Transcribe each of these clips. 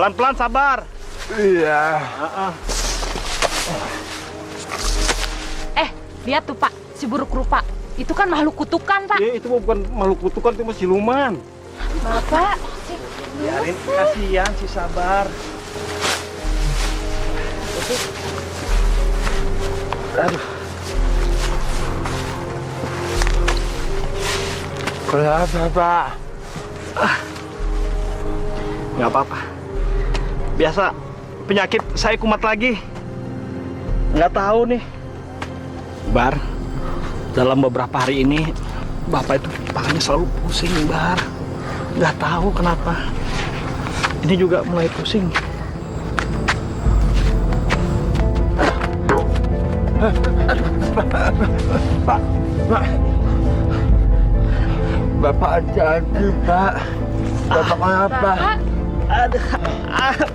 Pelan-pelan, sabar. Iya. Lihat tuh Pak, si buruk rupa. Itu kan makhluk kutukan Pak. Itu bukan makhluk kutukan, itu masih siluman. Bapak, Biarin, kasihan si Sabar. Aduh. Kenapa, Pak? Nggak apa-apa. Biasa penyakit saya kumat lagi. Nggak tahu nih. Bar, dalam beberapa hari ini Bapak itu kepalanya selalu pusing, Bar. Nggak tahu kenapa. Ini juga mulai pusing. Pak. Bapak hati-hati, Pak. Bapak kenapa? Pak, Aduh,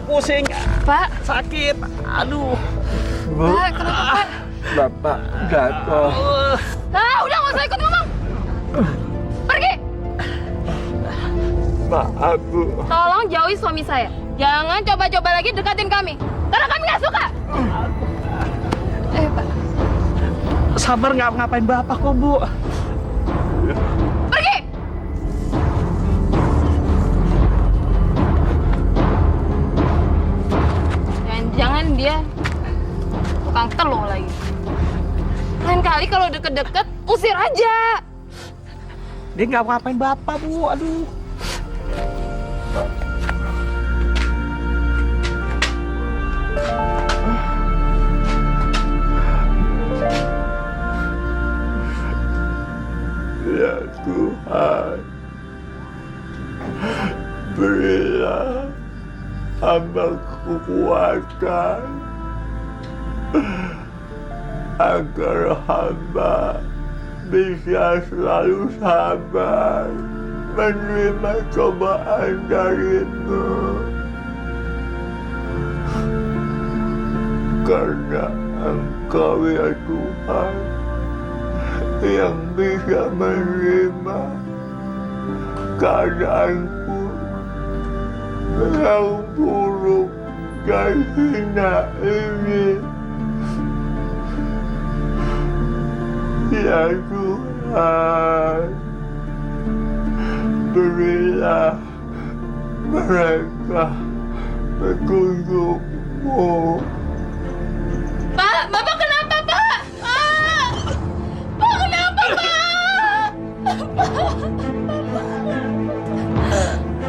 pusing, Pak, sakit. Aduh. Bu, Pak, kenapa Pak? Bapak jatuh. Udah nggak usah ikut ngomong. Pergi. Maaf, Bu. Tolong jauhi suami saya. Jangan coba-coba lagi dekatin kami. Karena kami nggak suka. Pak. Sabar nggak ngapain Bapak kok, Bu. Pergi. Jangan-jangan dia tukang teluh lagi. Lain kali kalau deket-deket, usir aja. Dia nggak ngapain Bapak, Bu. Aduh. Ya Tuhan, berilah hamba kekuatan agar hamba bisa selalu sabar menerima cobaan darimu, karena Engkau ya Tuhan yang bisa menerima keadaanku yang buruk dan hina ini. Ya Tuhan, berilah mereka petunjuk-Mu. Pak, Bapak kenapa, Pak? Pak, kenapa, Pak?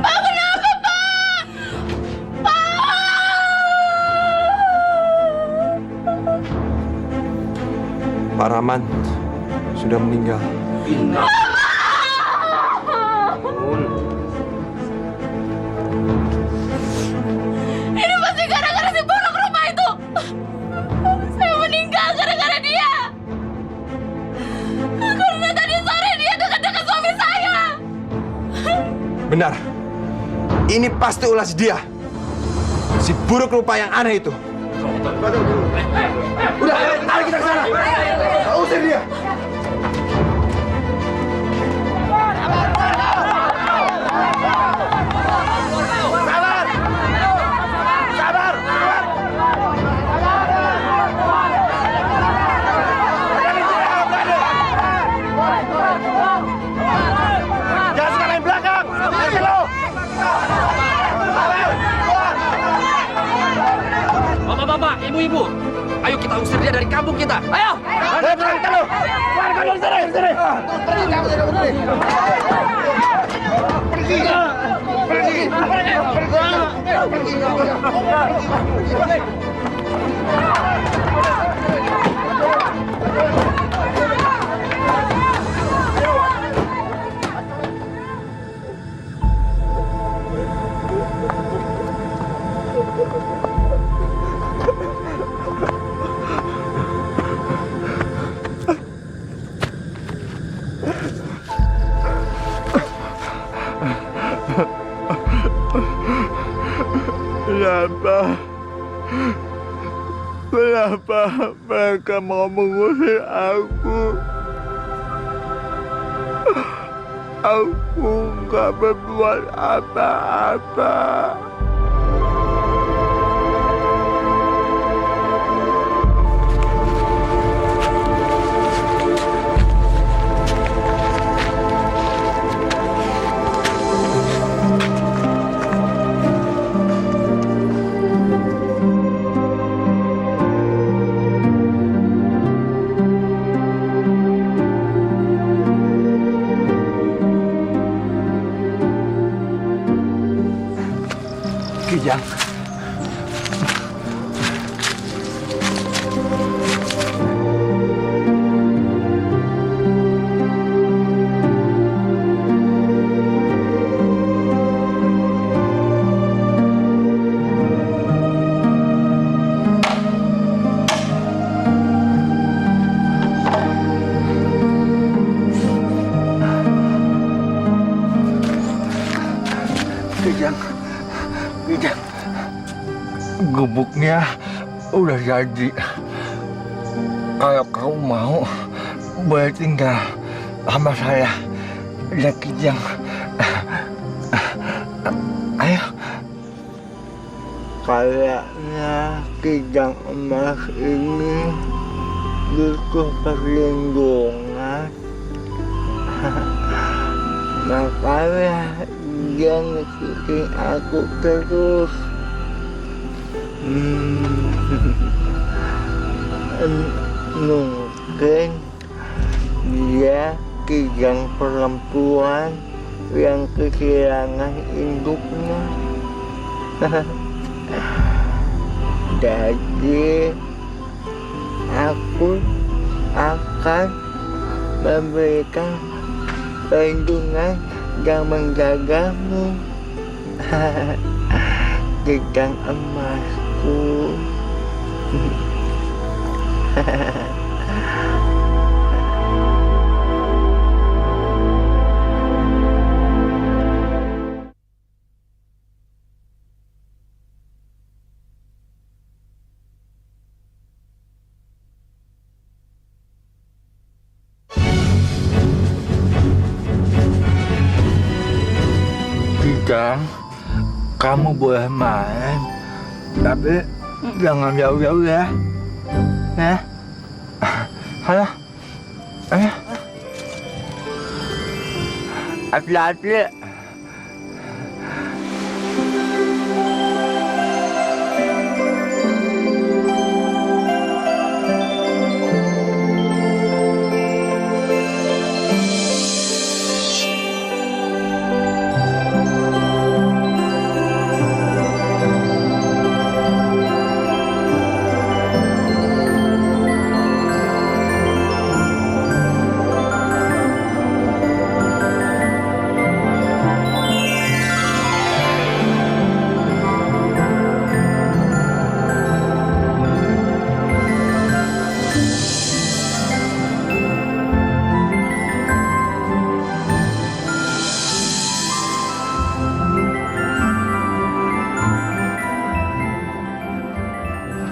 Pak, kenapa, Pak? Pak Rahman sudah meninggal. Ini pasti gara-gara si buruk rupa itu. Saya meninggal gara-gara dia. Karena tadi sore dia dekat-dekat suami saya. Benar. Ini pasti ulah si dia. Si buruk rupa yang aneh itu. Udah, tarik kita ke sana. Usir dia. Jangan sekalian belakang. Bapak-bapak, ibu-ibu, ayo kita usir dia dari kampung kita. Ayo! Kenapa mereka mau mengusir aku? Aku nggak berbuat apa-apa. Kijang. Kijang, gubuknya udah jadi. Kalau kamu mau, boleh tinggal sama saya dan Kijang. Ayo. Kayaknya Kijang emas ini butuh perlindungan. Makanya dia ngikutin aku terus. Mungkin dia Kijang perempuan yang kehilangan induknya. Jadi aku akan memberikan perlindungan dan menjagamu. Kijang emasku. Kijang, kamu boleh main, tapi jangan jauh-jauh ya. Ya. Halo. Ayo. Hati-hati.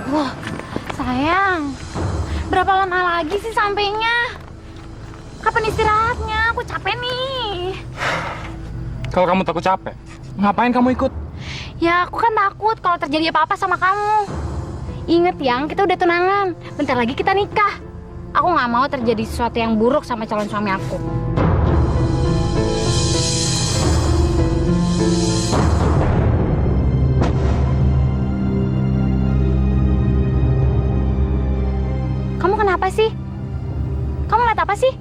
Wah, sayang. Berapa lama lagi sih sampainya? Kapan istirahatnya? Aku capek nih. Kalau kamu takut capek, ngapain kamu ikut? Ya, aku kan takut kalau terjadi apa-apa sama kamu. Ingat yang, kita udah tunangan. Bentar lagi kita nikah. Aku nggak mau terjadi sesuatu yang buruk sama calon suami aku. Kamu kenapa sih? Kamu lihat apa sih?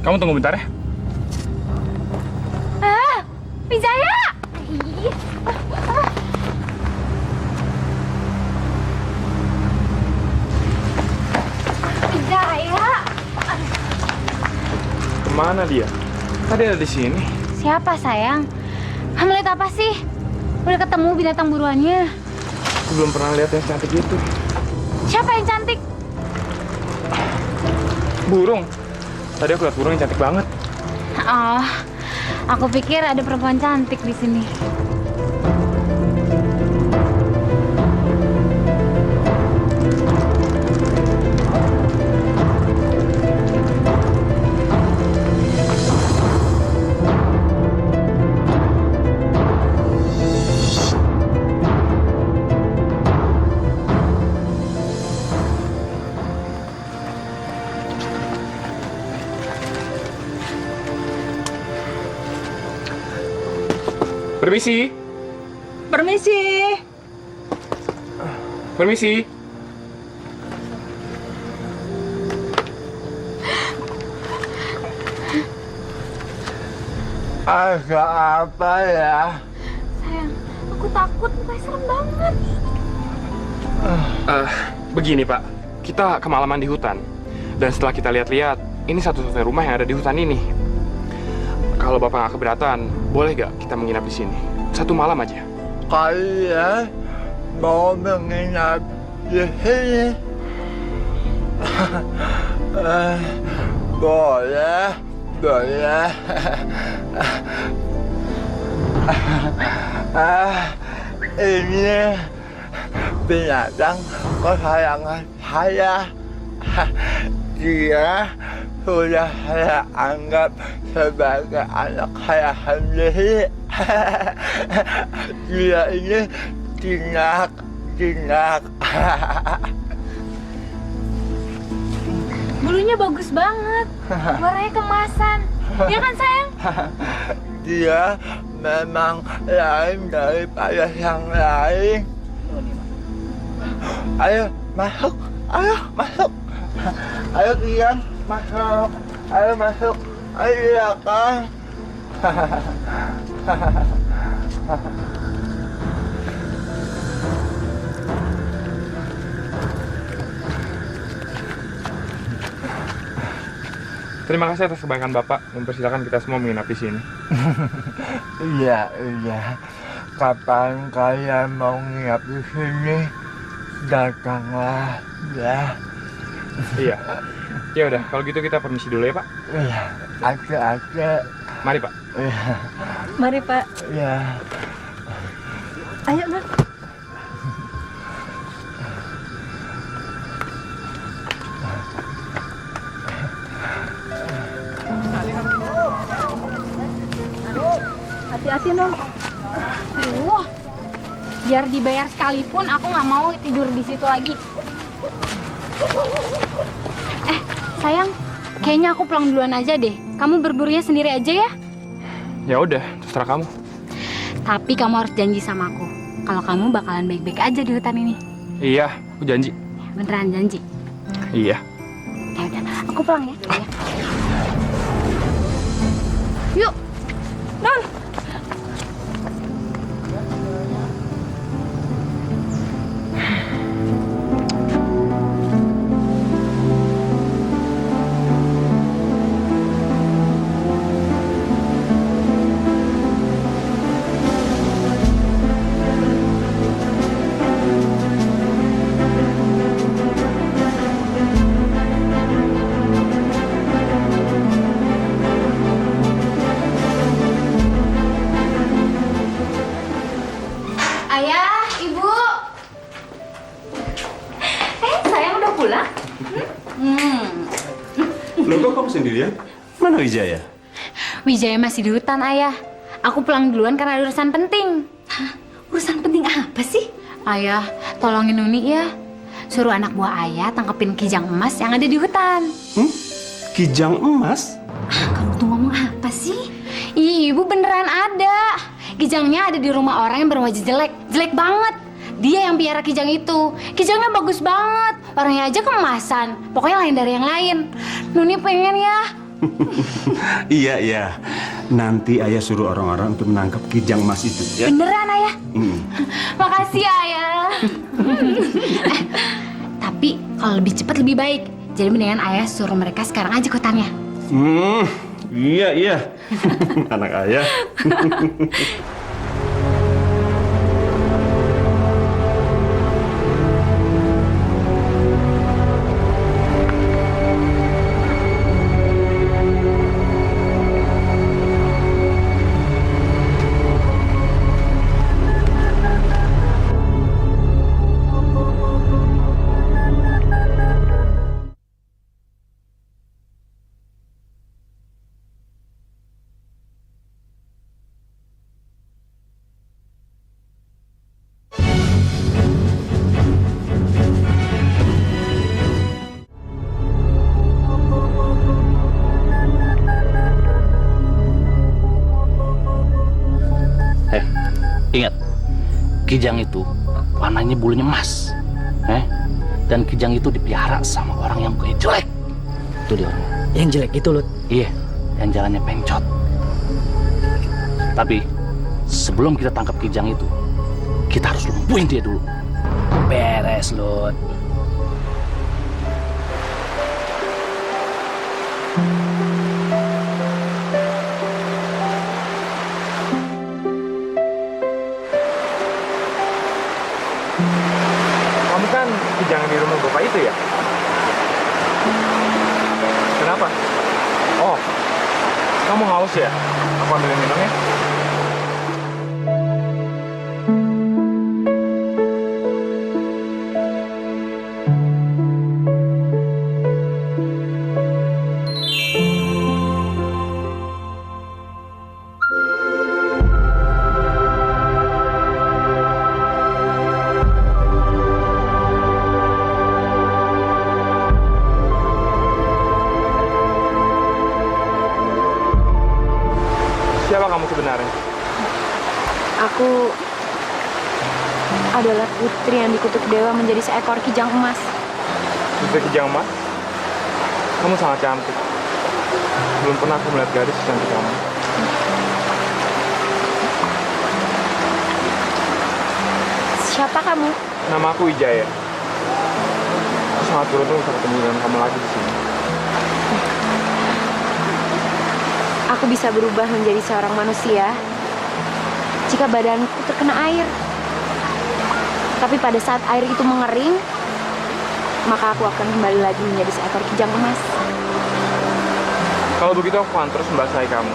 Kamu tunggu bentar ya. Wijaya! Ih. Wijaya! Kemana dia? Tadi ada di sini. Siapa sayang? Kamu lihat apa sih? Udah ketemu binatang buruannya? Aku belum pernah lihat yang cantik itu. Siapa yang cantik? Burung. Tadi aku lihat burung yang cantik banget. Oh, aku pikir ada perempuan cantik di sini. Permisi. Permisi. Permisi. Ada apa ya? Sayang, aku Aku takut, mukanya serem banget. Begini Pak, kita kemalaman di hutan. Dan setelah kita lihat-lihat, ini satu-satunya rumah yang ada di hutan ini. Kalau Bapak nggak keberatan, boleh nggak kita menginap di sini? 1 malam aja. Kalian mau menginap di sini? Boleh, boleh. Ini binatang kesayangan saya. Dia sudah saya anggap sebagai anak saya sendiri. Dia ini jinak. Bulunya bagus banget. Warnanya kemasan. Ya kan sayang? Dia memang lain daripada yang lain. Ayo masuk, ayo masuk. Ayo Kian, masuk. Ayo masuk. Ayo ya kan. Terima kasih atas kebaikan Bapak mempersilahkan kita semua menginap di sini. Iya. Kapan kalian mau nginap di sini? Datanglah ya. Iya. Ya udah, kalau gitu kita permisi dulu ya Pak. Iya. Ada. Mari Pak. Iya. Mari Pak. Iya. Ayo Nak. Hati-hati Nong. Wah, biar dibayar sekalipun aku nggak mau tidur di situ lagi. Sayang, kayaknya aku pulang duluan aja deh. Kamu berburunya sendiri aja ya. Ya udah, terserah kamu. Tapi kamu harus janji sama aku kalau kamu bakalan baik-baik aja di hutan ini. Iya, aku janji. Beneran janji. Iya. Ya udah, aku pulang ya. Yuk, Non. Ayah, Ibu. Sayang udah pulang? Loh, kok kamu sendirian? Mana Wijaya? Wijaya masih di hutan, Ayah. Aku pulang duluan karena ada urusan penting. Urusan penting apa sih? Ayah, tolongin Nuni ya. Suruh anak buah Ayah tangkepin kijang emas yang ada di hutan. Kijang emas? Kamu tuh ngomong apa sih? Ih, Ibu beneran ada. Kijangnya ada di rumah orang yang berwajah jelek. Jelek banget. Dia yang piara kijang itu. Kijangnya bagus banget. Orangnya aja kemasan. Pokoknya lain dari yang lain. Nuni pengen ya. Iya. Nanti ayah suruh orang-orang untuk menangkap kijang emas itu ya. Beneran, Ayah. Makasih, Ayah. Tapi kalau lebih cepat lebih baik. Jadi mendingan Ayah suruh mereka sekarang aja ke hutannya. Iya. Anak ayah. Ingat, kijang itu warnanya bulunya emas, dan kijang itu dipelihara sama orang yang kayak jelek. Itu dia orangnya. Yang jelek itu, Lut. Iya, yang jalannya pencot. Tapi sebelum kita tangkap kijang itu, kita harus lumpuhin dia dulu. Beres, Lut. Kamu kan Kijang di rumah bapak itu ya? Kenapa? Oh, kamu haus ya? Aku ambilin minum ya. Siapa kamu sebenarnya? Aku adalah putri yang dikutuk dewa menjadi seekor kijang emas. Putri Kijang Emas? Kamu sangat cantik. Belum pernah aku melihat gadis secantik kamu. Siapa kamu? Nama aku Wijaya. Aku sangat beruntung bisa ketemu dengan kamu lagi di sini. Aku bisa berubah menjadi seorang manusia jika badanku terkena air. Tapi pada saat air itu mengering, maka aku akan kembali lagi menjadi seekor kijang emas. Kalau begitu aku akan terus membasahi kamu,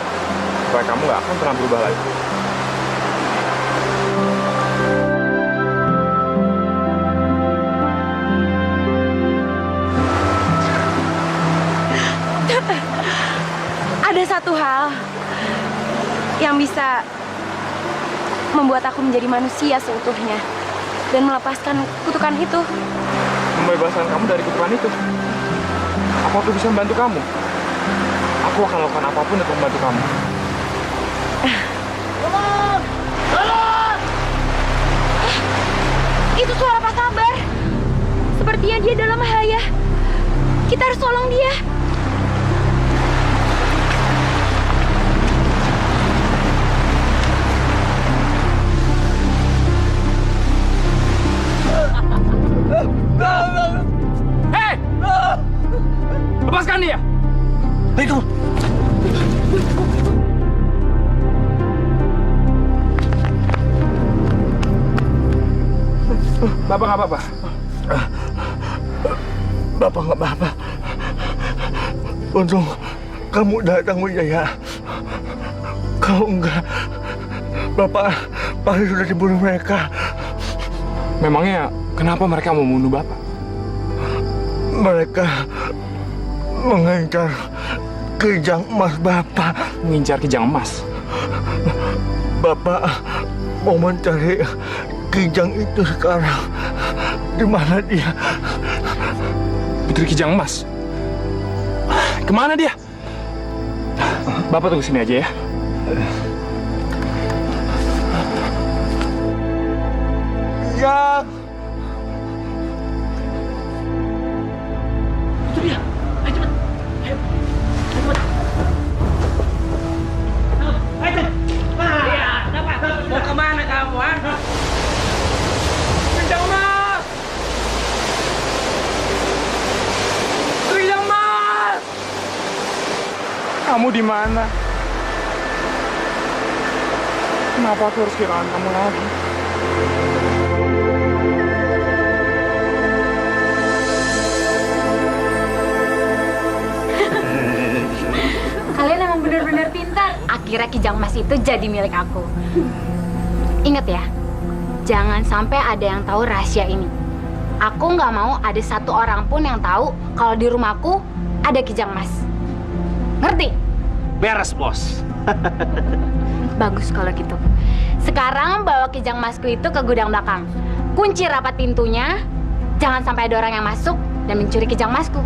supaya kamu gak akan pernah berubah lagi. Ada satu hal yang bisa membuat aku menjadi manusia seutuhnya dan melepaskan kutukan itu. Membebaskan kamu dari kutukan itu. Apa aku bisa membantu kamu? Aku akan lakukan apapun untuk membantu kamu. Itu suara Pak Sabar. Sepertinya dia dalam bahaya. Kita harus tolong dia. Hei! Lepaskan dia! Ayo, Bapak nggak apa-apa? Bapak nggak apa-apa. Untung kamu datang, Wijaya. Kalau enggak, Bapak pasti sudah dibunuh mereka. Memangnya kenapa mereka mau membunuh Bapak? Mereka mengincar kijang emas Bapak. Mengincar Kijang Emas? Bapak mau mencari kijang itu sekarang. Di mana dia? Putri Kijang Emas? Kemana dia? Bapak tunggu sini aja ya. Ya. itu dia. Ayo cepet. Ayo. Ayo cepet. Ayo cepet. Iya, kenapa? Mau kemana kamu, ha? Kijang Emas! Kijang Emas! Kamu di mana? Kenapa aku harus kehilangan kamu lagi? Kalian emang benar-benar pintar. Akhirnya kijang emas itu jadi milik aku. Ingat ya, jangan sampai ada yang tahu rahasia ini. Aku nggak mau ada satu orang pun yang tahu kalau di rumahku ada kijang emas. Ngerti? Beres, Bos. Bagus kalau gitu. Sekarang bawa kijang emasku itu ke gudang belakang. Kunci rapat pintunya. Jangan sampai ada orang yang masuk dan mencuri kijang emasku.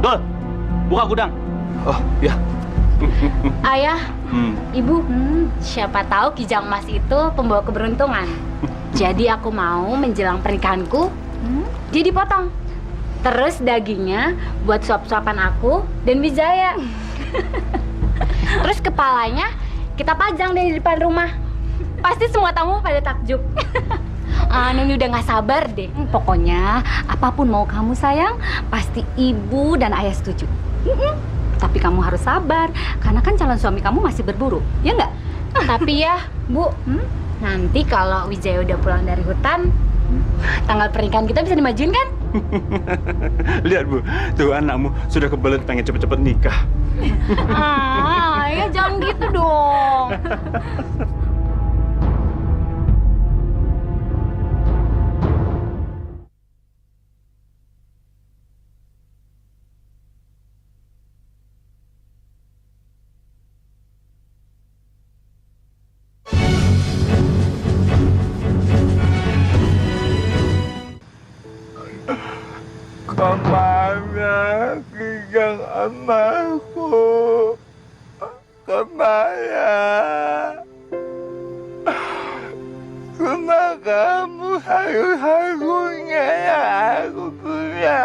Dol, buka gudang. Oh, ya. Ayah, Ibu, siapa tahu kijang emas itu pembawa keberuntungan. Jadi aku mau menjelang pernikahanku, dia dipotong. Terus dagingnya buat suap-suapan aku dan Wijaya. Terus kepalanya kita pajang di depan rumah. Pasti semua tamu pada takjub. Nuni udah gak sabar deh. Pokoknya apapun mau kamu sayang, pasti ibu dan ayah setuju. Tapi kamu harus sabar, karena kan calon suami kamu masih berburu, ya nggak? Tapi ya, Bu, nanti kalau Wijaya udah pulang dari hutan, tanggal pernikahan kita bisa dimajuin kan? Lihat Bu, tuh anakmu sudah kebelet pengen cepet-cepet nikah. Ya jangan gitu dong. Kemana kijang emasku? Kemana? Cuma kamu satu-satunya yang aku punya.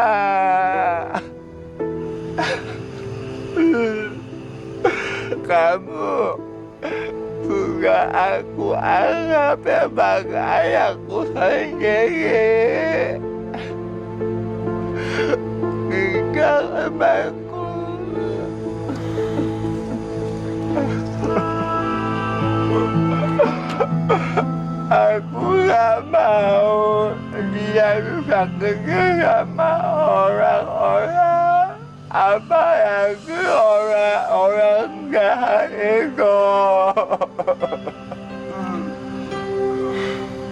Kamu juga aku anggap sebagai ayahku sendiri. Kijang emasku. Aku gak mau dia bisa kerja sama orang-orang, apalagi orang-orang jahat itu.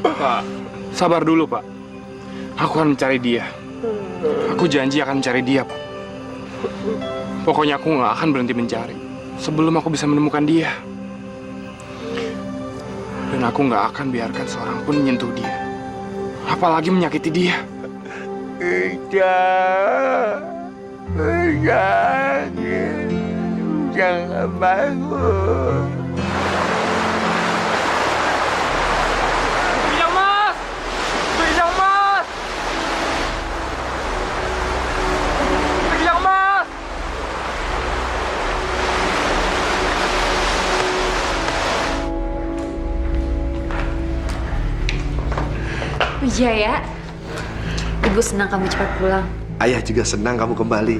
Pak, sabar dulu, Pak. Aku akan mencari dia. Aku janji akan mencari dia, Pak. Pokoknya aku nggak akan berhenti mencari sebelum aku bisa menemukan dia. Dan aku nggak akan biarkan seorang pun menyentuh dia, apalagi menyakiti dia. Jangan bangun. Kijang Mas! Kijang Mas! Kijang Mas! Wijaya, ibu senang kamu cepat pulang. Ayah juga senang kamu kembali.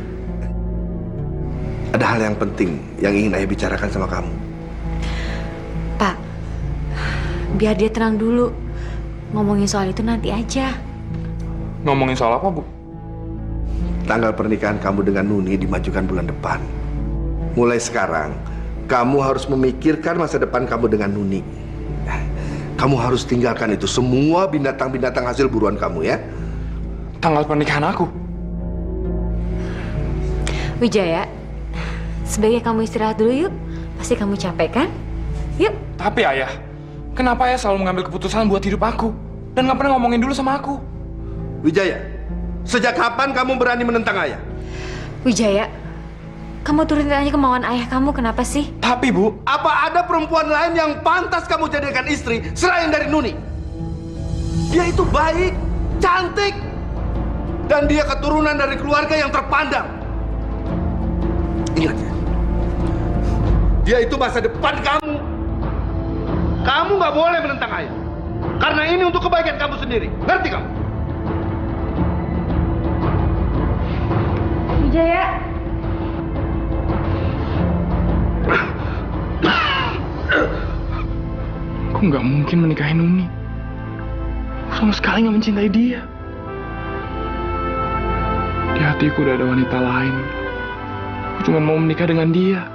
Ada hal yang penting yang ingin ayah bicarakan sama kamu. Pak, biar dia tenang dulu. Ngomongin soal itu nanti aja. Ngomongin soal apa, Bu? Tanggal pernikahan kamu dengan Nuni dimajukan bulan depan. Mulai sekarang, kamu harus memikirkan masa depan kamu dengan Nuni. Kamu harus tinggalkan itu semua binatang-binatang hasil buruan kamu ya. Tanggal pernikahan aku. Wijaya, sebaiknya kamu istirahat dulu yuk. Pasti kamu capek kan? Yuk. Tapi Ayah, kenapa Ayah selalu mengambil keputusan buat hidup aku dan nggak pernah ngomongin dulu sama aku? Wijaya, sejak kapan kamu berani menentang ayah? Wijaya, kamu turutin aja kemauan ayah kamu, kenapa sih? Tapi Bu, Apa ada perempuan lain yang pantas kamu jadikan istri selain dari Nuni? Dia itu baik, cantik, dan dia keturunan dari keluarga yang terpandang. Ingat ya, dia itu masa depan kamu. Kamu nggak boleh menentang ayah, karena ini untuk kebaikan kamu sendiri. Ngerti kamu? Wijaya. aku nggak mungkin menikahi Nuni. Sama sekali nggak mencintai dia. Di hatiku udah ada wanita lain. Aku cuma mau menikah dengan dia.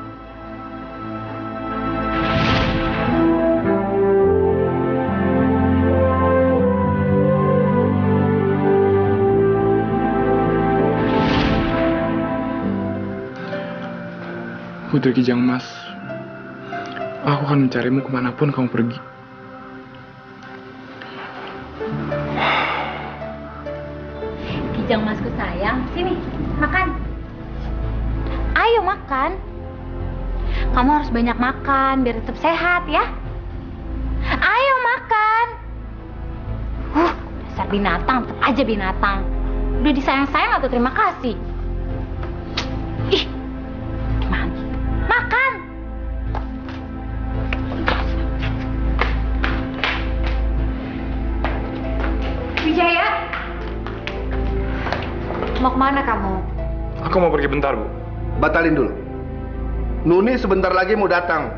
Putri Kijang Mas, aku akan mencarimu kemanapun kamu pergi. Kijang Masku sayang, sini, makan. Ayo makan. Kamu harus banyak makan biar tetap sehat ya. Ayo makan. Dasar binatang, tetap aja binatang. Udah disayang-sayang atau terima kasih. Ih, gimana? Makan. Mau kemana kamu? Aku mau pergi bentar, Bu. Batalin dulu. Nuni sebentar lagi mau datang.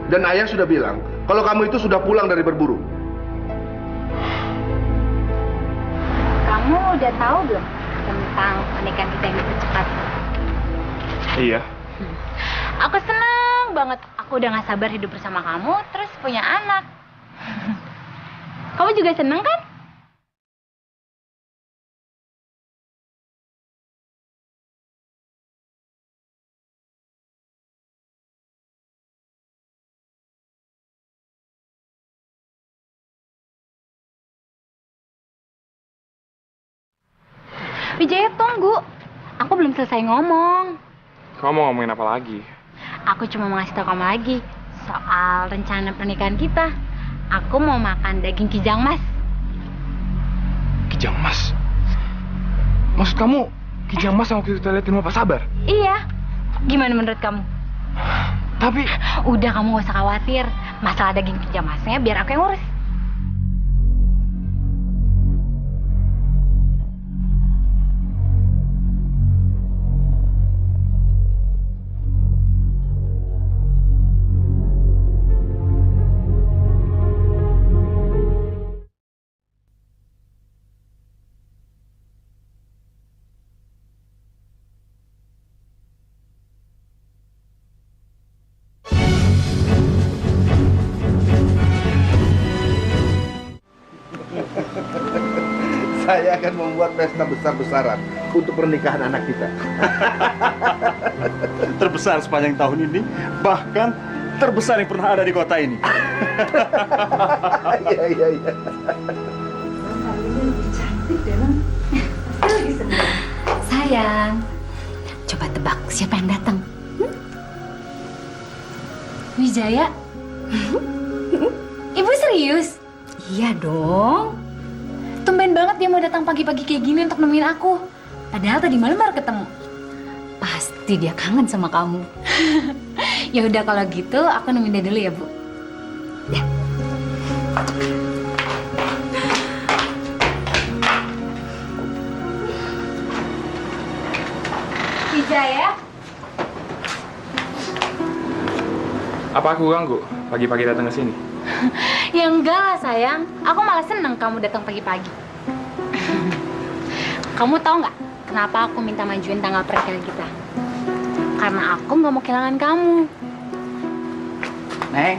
Dan ayah sudah bilang kalau kamu itu sudah pulang dari berburu. Kamu udah tahu belum tentang pernikahan kita yang dipercepat? Iya. Aku senang banget. Aku udah gak sabar hidup bersama kamu, terus punya anak. Kamu juga senang kan? Wijaya, tunggu. Aku belum selesai ngomong. Kamu mau ngomongin apa lagi? Aku cuma mau ngasih tau kamu lagi soal rencana pernikahan kita. Aku mau makan daging kijang mas. Kijang Mas? Maksud kamu Kijang Mas yang waktu itu kita lihat di rumah Pak Sabar? Iya. Gimana menurut kamu? Tapi Udah, kamu gak usah khawatir. Masalah daging kijang masnya biar aku yang urus. Saya akan membuat pesta besar-besaran untuk pernikahan anak kita. Terbesar sepanjang tahun ini, bahkan terbesar yang pernah ada di kota ini. Iya. Sayang, coba tebak siapa yang datang? Wijaya? Ibu serius? Iya dong. Tumben banget dia mau datang pagi-pagi kayak gini untuk nemuin aku. Padahal tadi malam baru ketemu. Pasti dia kangen sama kamu. Ya udah kalau gitu aku nemuin dia dulu ya, Bu. Ya. Wijaya? apa aku ganggu pagi-pagi datang ke sini? Ya enggak lah sayang, aku malah seneng kamu datang pagi-pagi. Kamu tahu nggak kenapa aku minta majuin tanggal pernikahan kita? Karena aku nggak mau kehilangan kamu. Neng,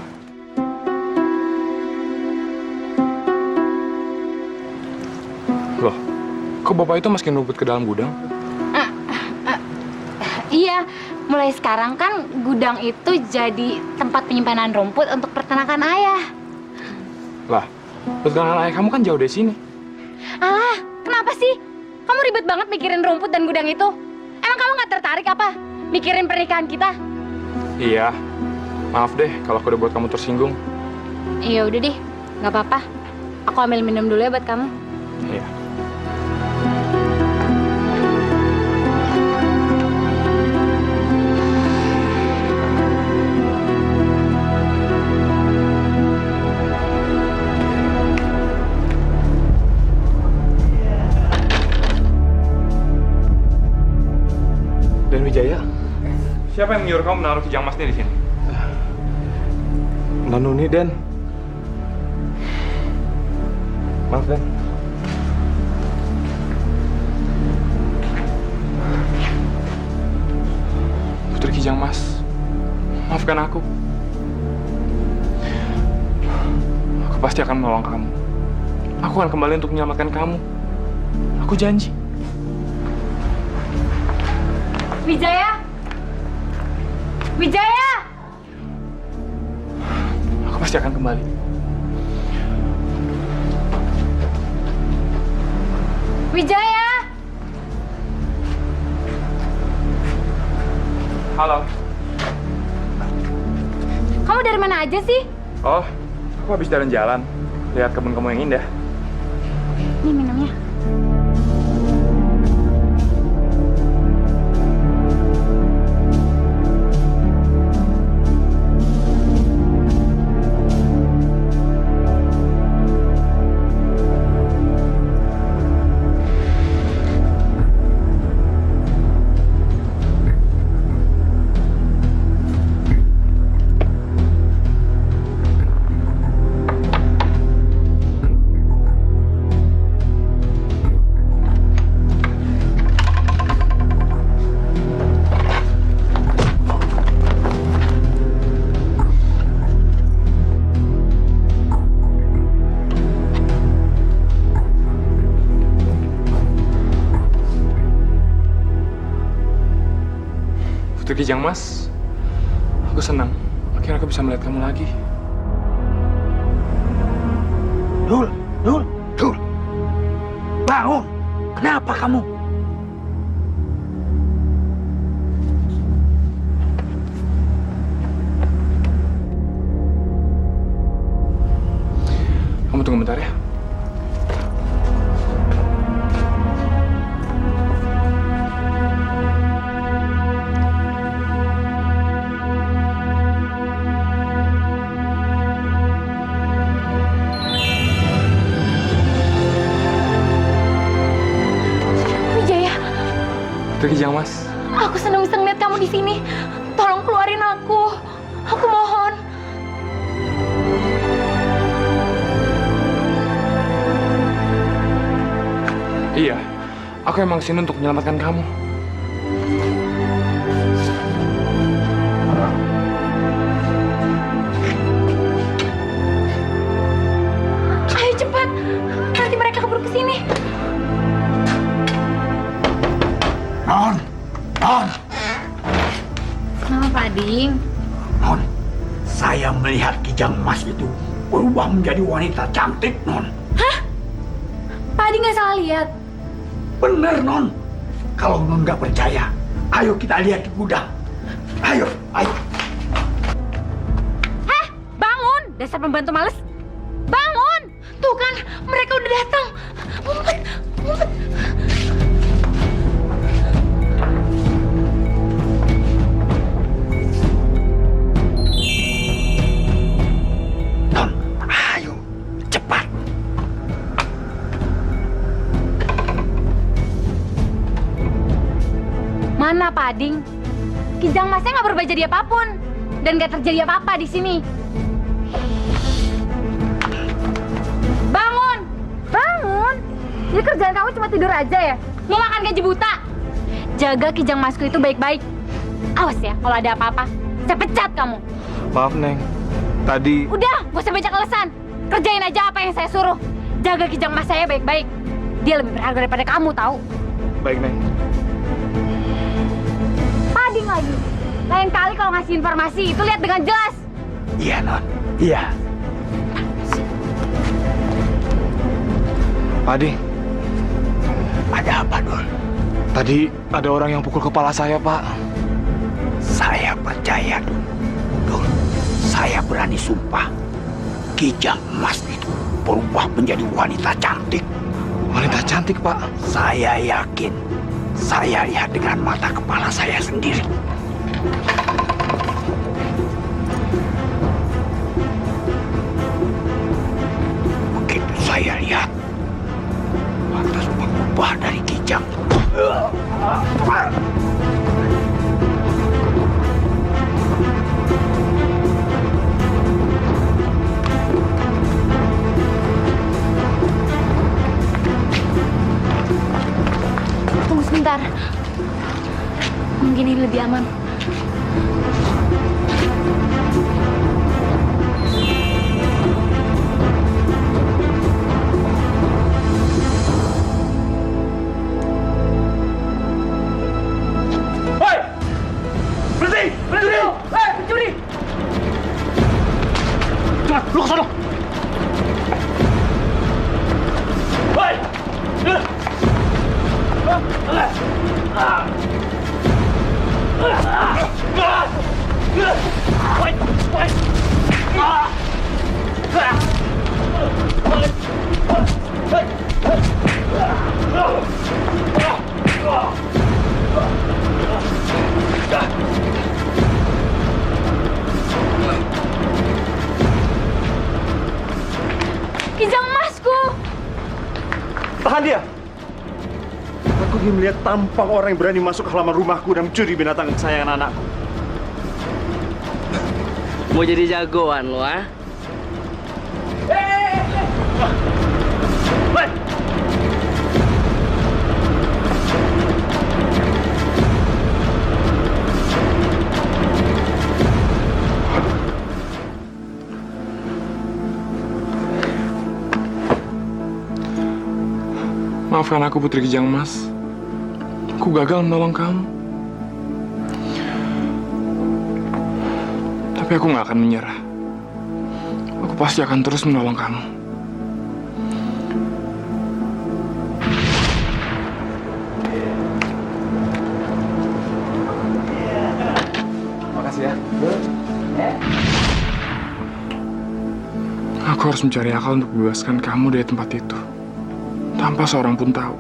Loh, kok bapak itu masukin rumput ke dalam gudang? Iya, mulai sekarang kan gudang itu jadi tempat penyimpanan rumput untuk peternakan ayah. Lah, peternakan ayah kamu kan jauh dari sini. Alah, kenapa sih? Kamu ribet banget mikirin rumput dan gudang itu. Emang kamu nggak tertarik apa? Mikirin pernikahan kita? Iya, maaf deh kalau aku udah buat kamu tersinggung. Iya udah deh, nggak apa-apa. Aku ambil minum dulu ya buat kamu. Iya. Dan Wijaya, siapa yang menyuruh kamu menaruh kijang emasnya di sini? Nuni, Den. Maaf, Den. Putri Kijang Mas, maafkan aku. Aku pasti akan menolong kamu. Aku akan kembali untuk menyelamatkan kamu. Aku janji. Wijaya! Wijaya! Aku pasti akan kembali. Wijaya! Halo. Kamu dari mana aja sih? Oh, aku habis jalan-jalan. Lihat kebun kamu yang indah. Nih minumnya. Putri Kijang Mas. Aku senang. Akhirnya aku bisa melihat kamu lagi. Dul. Bangun. Kenapa kamu? Kamu tunggu bentar ya. Wijaya, Putri Kijang Mas. aku seneng lihat kamu di sini. Tolong keluarin aku. Aku mohon. Iya, aku emang sini untuk menyelamatkan kamu. Ayo cepat. Nanti mereka keburu ke sini. Non. Kenapa, Pak Ding? Non, saya melihat Kijang Mas itu berubah menjadi wanita cantik, Non. Pak Ding nggak salah lihat. Bener, Non. Kalau Non nggak percaya, ayo kita lihat di gudang. Ayo. Bangun, dasar pembantu males. Bangun. Tuh kan, mereka udah datang. Ngumpet. Non, ayo. Cepat. Mana Pak Ding? Kijang Masnya nggak berubah jadi apapun. Dan nggak terjadi apa-apa di sini. Bangun! Jadi kerjaan kamu cuma tidur aja ya? Mau makan gaji buta? Jaga Kijang Masku itu baik-baik. Awas ya, kalau ada apa-apa, saya pecat kamu. Maaf, Neng. Tadi... Udah, gak usah banyak alasan. Kerjain aja apa yang saya suruh. Jaga Kijang Mas saya baik-baik. Dia lebih berharga daripada kamu, tahu? Baik, Neng. Pading lagi. Lain kali kalau ngasih informasi itu lihat dengan jelas. Iya, Non. Iya. Adi, Ada apa, Dul? tadi ada orang yang pukul kepala saya, Pak. Saya percaya, Dul. Saya berani sumpah. Kijang Mas itu berubah menjadi wanita cantik. Wanita cantik, Pak. Saya yakin. Saya lihat dengan mata kepala saya sendiri. Begitu saya lihat, lantas berubah dari Kijang. Tunggu sebentar. Mungkin ini lebih aman. Hei! Berhenti! Berhenti! Hei, pencuri! Cepat, lu ke sana! Hei! Kijang Masku! Tahan dia! Aku ingin melihat tampang orang yang berani masuk ke halaman rumahku dan mencuri binatang kesayangan anakku. Mau jadi jagoan lo, ah? Maafkan aku, Putri Kijang Mas. Aku gagal menolong kamu. Tapi aku nggak akan menyerah. Aku pasti akan terus menolong kamu. Makasih ya. Aku harus mencari akal untuk membebaskan kamu dari tempat itu. Tanpa seorang pun tahu.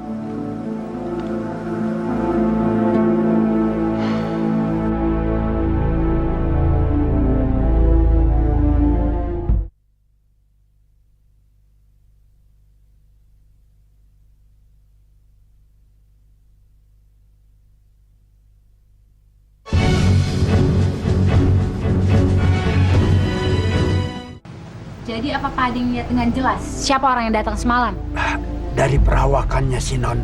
Jadi apa Pak Ading lihat dengan jelas siapa orang yang datang semalam? Dari perawakannya si Non,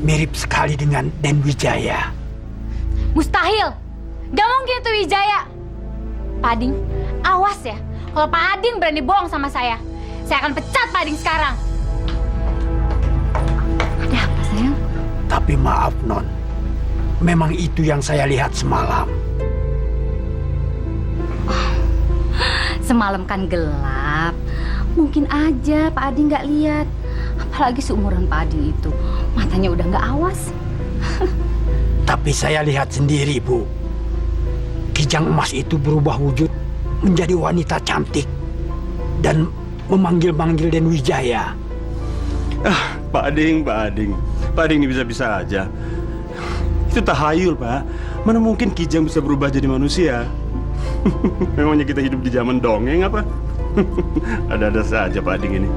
mirip sekali dengan Den Wijaya. Mustahil! Gak mungkin itu Wijaya! Pak Ading, awas ya. Kalau Pak Ading berani bohong sama saya akan pecat Pak Ading sekarang. Ada apa sayang? Tapi maaf Non, memang itu yang saya lihat semalam. Semalam kan gelap. Mungkin aja Pak Adi nggak lihat. Apalagi seumuran Pak Adi itu. Matanya udah nggak awas. Tapi saya lihat sendiri, Bu. Kijang emas itu berubah wujud menjadi wanita cantik. Dan memanggil-manggil Den Wijaya. Pak Ading. Pak Ading ini bisa-bisa aja. Itu tahayul, Pak. Mana mungkin Kijang bisa berubah jadi manusia? Memangnya kita hidup di zaman dongeng apa? Ada-ada saja Pak Ading ini.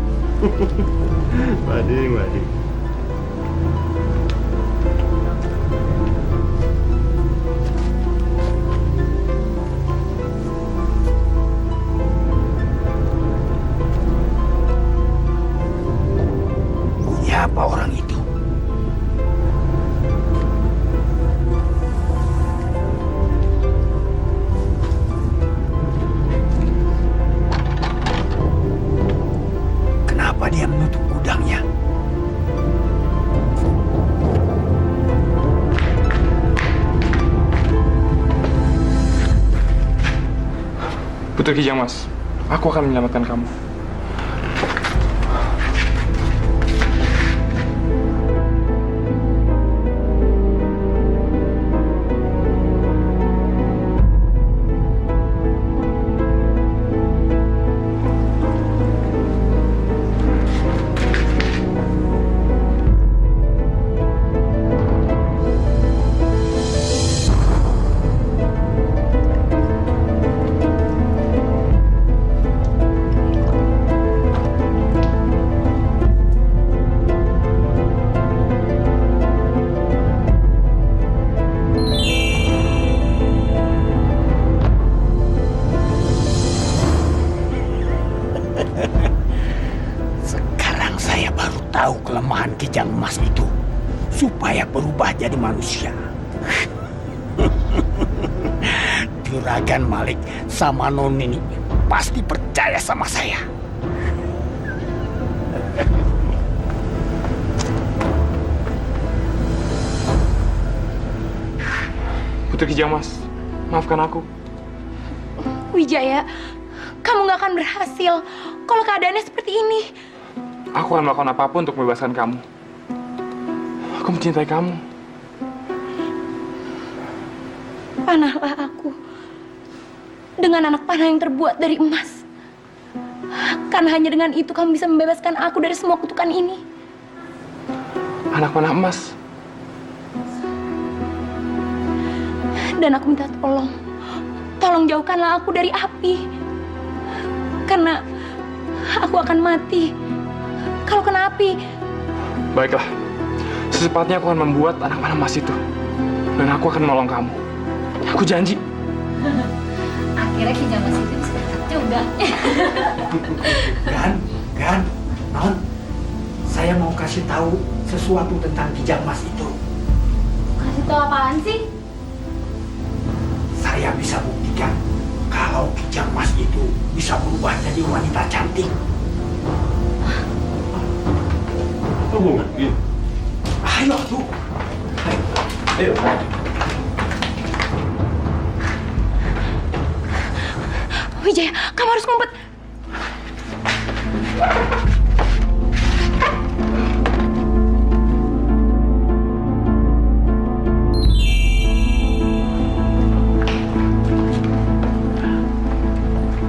Pak Ading. Siapa orang itu? Kenapa dia menutup gudangnya? Putri Kijang Mas, aku akan menyelamatkan kamu. Sekarang saya baru tahu kelemahan Kijang Emas itu. Supaya berubah jadi manusia. Juragan Malik sama Non ini pasti percaya sama saya. Putri Kijang Mas, maafkan aku. Wijaya, kamu gak akan berhasil kalau keadaannya seperti ini. Aku akan melakukan apapun untuk membebaskan kamu. Aku mencintai kamu. Panahlah aku dengan anak panah yang terbuat dari emas. Karena hanya dengan itu kamu bisa membebaskan aku dari semua kutukan ini. Anak panah emas. Dan aku minta tolong jauhkanlah aku dari api. Karena aku akan mati kalau kena api. Baiklah, secepatnya aku akan membuat anak panah emas itu. Dan aku akan menolong kamu. Aku janji. Akhirnya Kijang Emas itu bisa juga. Gan, Non, saya mau kasih tahu sesuatu tentang Kijang Emas itu. Kasih tau apaan sih? Saya bisa buktikan kalau Kijang Emas itu bisa berubah jadi wanita cantik. Oh, mungkin. Ayo tuh. Ayo. Wijaya, kamu harus ngumpet.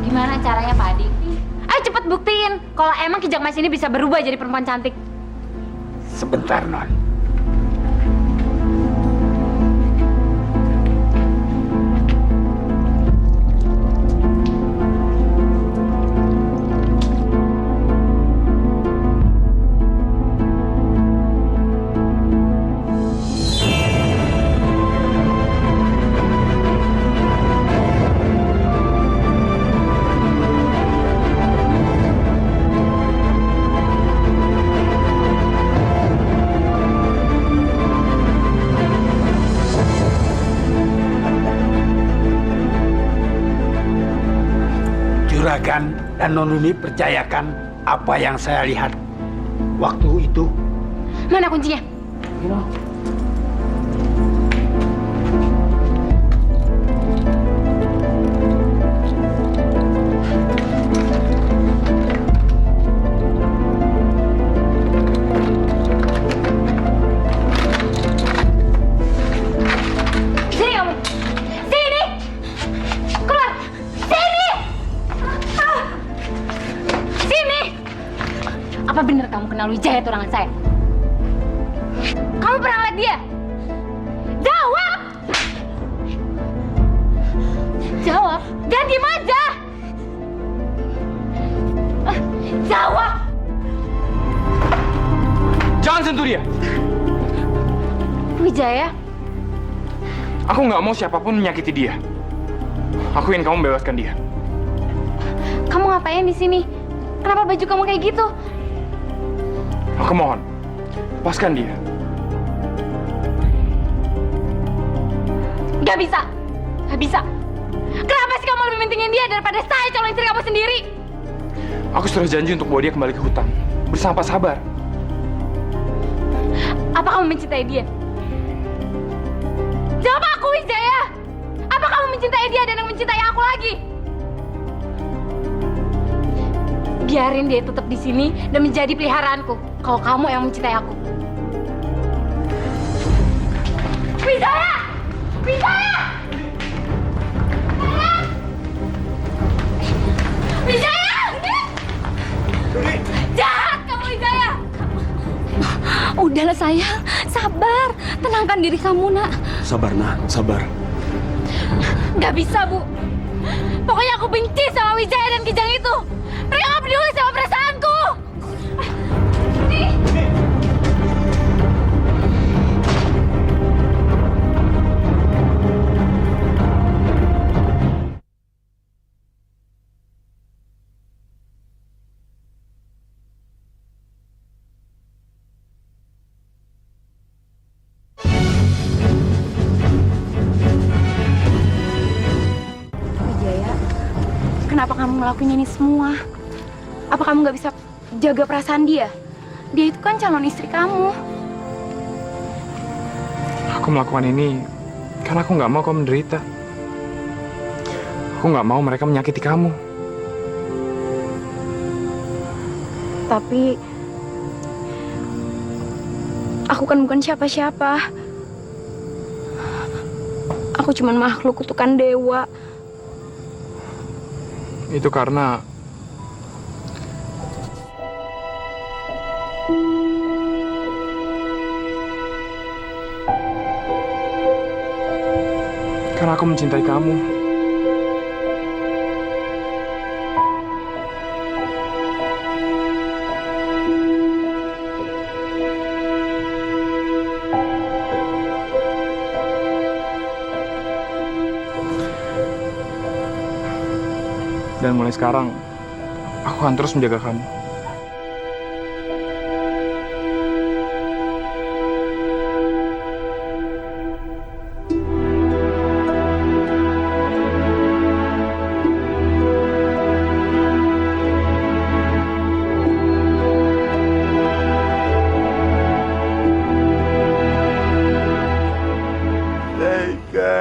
Gimana caranya, Pak Adi? Ayo cepet buktiin kalau emang Kijang Mas ini bisa berubah jadi perempuan cantik. Sebentar, Non. Juragan dan Nonuni percayakan apa yang saya lihat waktu itu. Mana kuncinya? Sini kamu! Sini! Keluar! Sini! Sini! Apa benar kamu kenal Wijaya tunangan saya? Kamu pernah lihat dia? Jawab! Jawab! Jangan diem aja! Jawab! Jangan sentuh dia. Wijaya, Aku nggak mau siapapun menyakiti dia. Aku ingin kamu bebaskan dia. kamu ngapain di sini? Kenapa baju kamu kayak gitu? Aku mohon, lepaskan dia. Gak bisa! Gak bisa! Kenapa sih kamu lebih mentingin dia daripada saya, calon istri kamu sendiri? Aku sudah janji untuk bawa dia kembali ke hutan bersama Pak Sabar. Apa kamu mencintai dia? Jawab aku, Wijaya! Apa kamu mencintai dia dan yang mencintai aku lagi? Biarin dia tetap di sini dan menjadi peliharaanku. Kalau kamu yang mencintai aku. Wijaya! Wijaya! Wijaya! Jahat kamu, Wijaya! Udahlah sayang, sabar. Tenangkan diri kamu, nak. Sabar, nak, sabar. Gak bisa, Bu. Pokoknya aku benci sama Wijaya dan Kijang itu. Mereka gak peduli sama perasaanku. Nih. Wijaya, kenapa kamu ngelakuin ini semua? Apa kamu nggak bisa jaga perasaan dia? Dia itu kan calon istri kamu. Aku melakukan ini karena aku nggak mau kamu menderita. Aku nggak mau mereka menyakiti kamu. Tapi aku kan bukan siapa-siapa. Aku cuma makhluk kutukan dewa. Itu karena aku mencintai kamu. Dan mulai sekarang, aku akan terus menjaga kamu. Tega.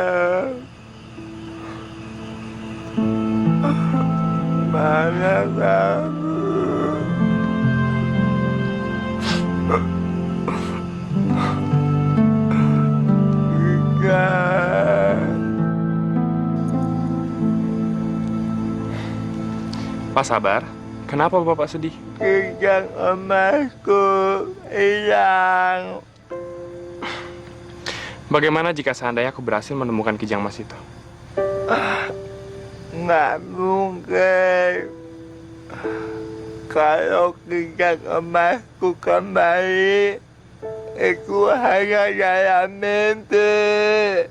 Pak sabar. Kenapa Bapak sedih? Kijang emasku hilang. Bagaimana jika seandainya aku berhasil menemukan kijang emas itu? Nggak mungkin. Kalau kijang emasku kembali, itu hanya dalam mimpi.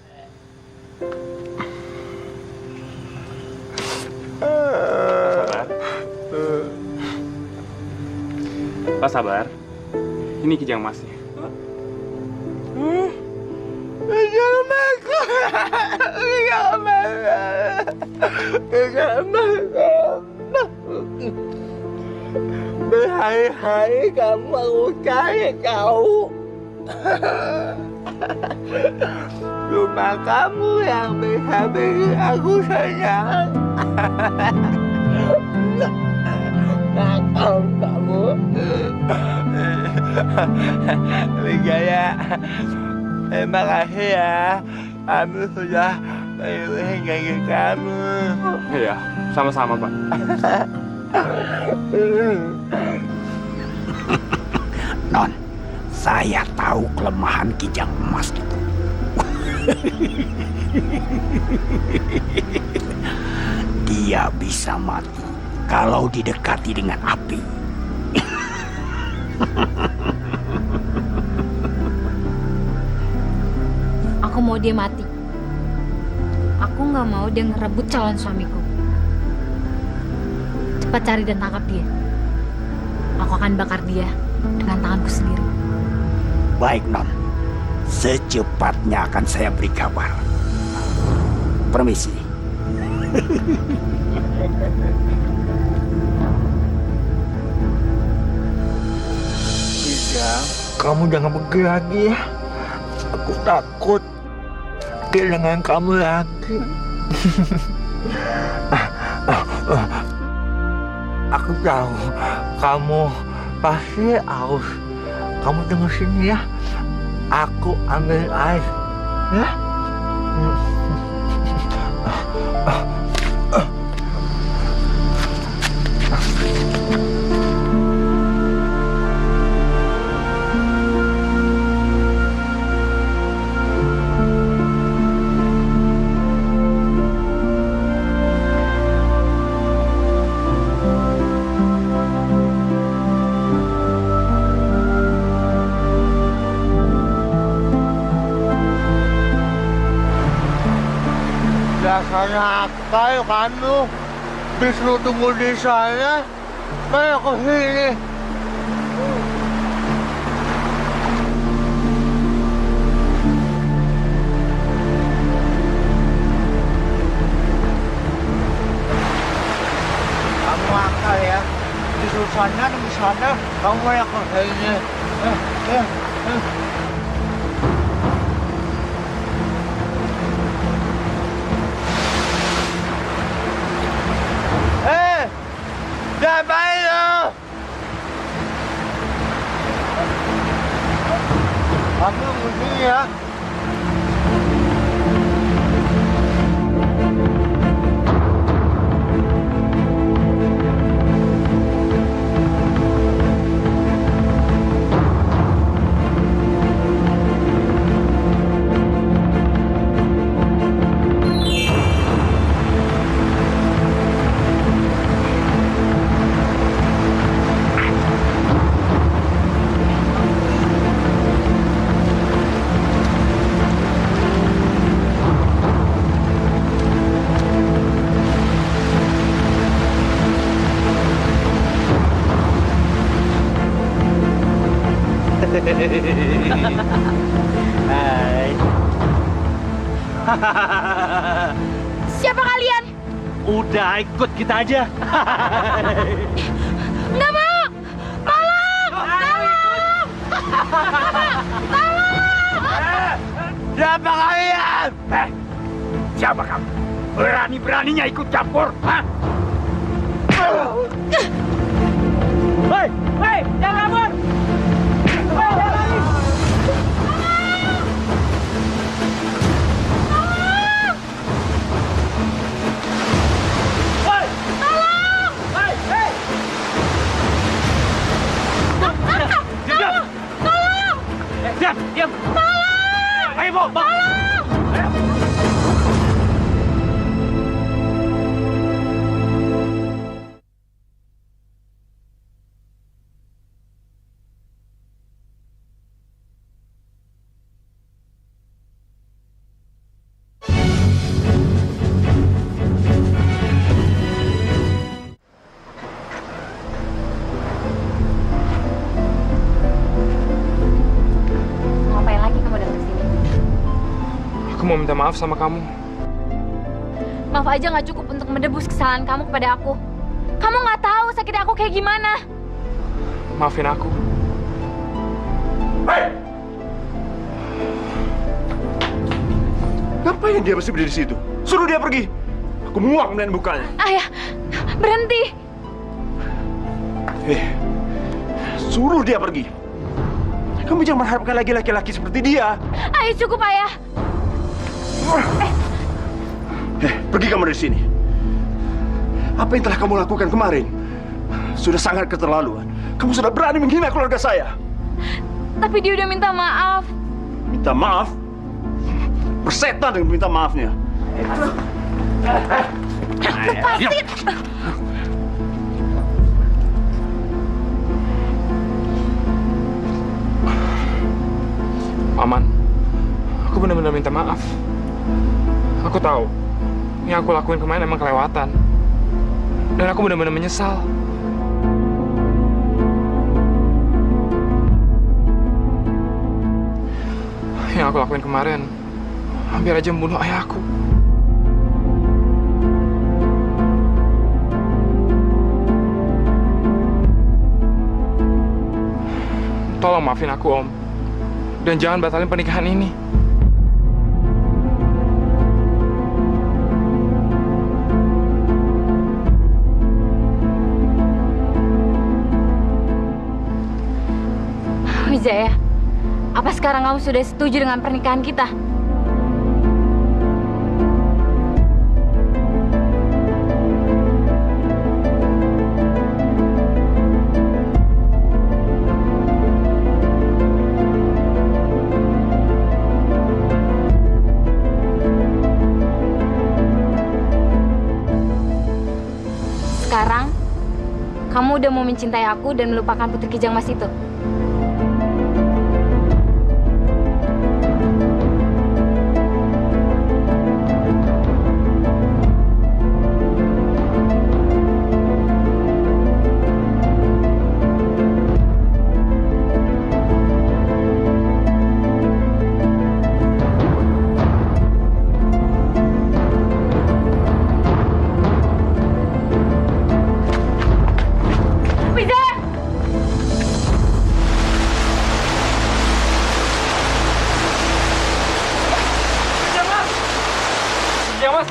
Pak sabar. Ini kijang emasnya. Kijang emasku. Kijang emas. Kijang emas. Berhari-hari kamu aku cari kau. Cuma kamu yang bisa bikin aku sayang. Nakal kamu. Wijaya, terima kasih ya. Kamu sudah menuhin janji kamu. Iya, sama-sama Pak. Non, saya tahu kelemahan kijang emas itu. Dia bisa mati kalau didekati dengan api. Aku mau dia mati. Aku nggak mau dia ngerebut calon suamiku. Cepat cari dan tangkap dia. Aku akan bakar dia dengan tanganku sendiri. Baik, Non. Secepatnya akan saya beri kabar. Permisi. Kijang, kamu jangan pergi lagi ya. Aku takut kehilangan kamu lagi. Aku tahu kamu pasti haus. Kamu tunggu sini ya. Aku ambil air ya. Dasar nakal kamu. Disuruh tunggu di sana, malah ke sini. Kamu akal ya. Disuruh sana dan di sana, kamu malah ke sini. Ngapain lo? Kamu begini ya. Hai. Siapa kalian? Udah ikut kita aja. Nggak mau! Tolong! Tolong! Siapa kalian? Siapa kamu? Berani-beraninya ikut campur, hah? Hei, hei, jangan kabur. Hei, jangan lari. Hei, tolong! Hei. Tolong! Ayo, bawa. Ayo. Ngapain lagi kamu datang ke sini? Aku mau minta maaf sama kamu. Maaf aja nggak cukup untuk menebus kesalahan kamu kepada aku. Kamu nggak tahu sakit aku kayak gimana. Maafin aku. Hei! Ngapain dia masih berdiri di situ? Suruh dia pergi. Aku muak melihat mukanya. Ayah, berhenti. Suruh dia pergi. Kamu jangan mengharapkan lagi laki-laki seperti dia. Ayah, cukup ayah. Pergi kamu dari sini. Apa yang telah kamu lakukan kemarin sudah sangat keterlaluan. Kamu sudah berani menghina keluarga saya. Tapi dia udah minta maaf. Minta maaf? Bersetan dengan minta maafnya. Lepasin. Paman, aku benar-benar minta maaf. Aku tahu, yang aku lakuin kemarin emang kelewatan. Dan aku benar-benar menyesal. Yang aku lakuin kemarin, hampir aja membunuh ayahku. Tolong maafin aku, Om. Dan jangan batalin pernikahan ini. Wijaya, apa sekarang kamu sudah setuju dengan pernikahan kita? Sekarang, kamu udah mau mencintai aku dan melupakan Putri Kijang Mas itu? Ya, Mas.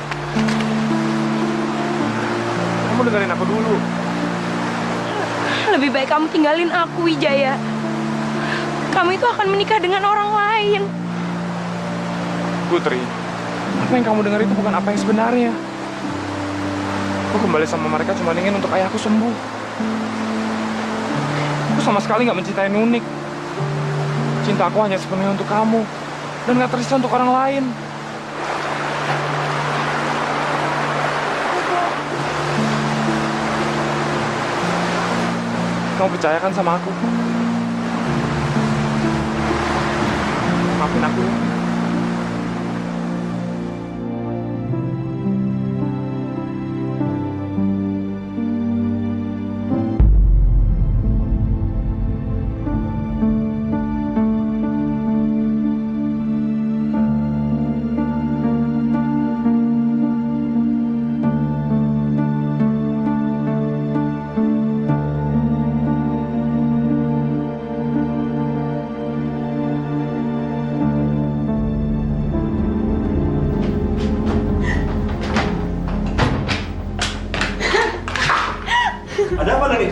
Kamu dengerin aku dulu. Lebih baik kamu tinggalin aku, Wijaya. Kamu itu akan menikah dengan orang lain. Putri, apa yang kamu dengar itu bukan apa yang sebenarnya. Aku kembali sama mereka cuma ingin untuk ayahku sembuh. Aku sama sekali nggak mencintai Nunik. Cinta aku hanya sepenuhnya untuk kamu dan nggak tersisa untuk orang lain. Kamu percaya kan sama aku? Maafin aku ya. Ada apa, Nuni?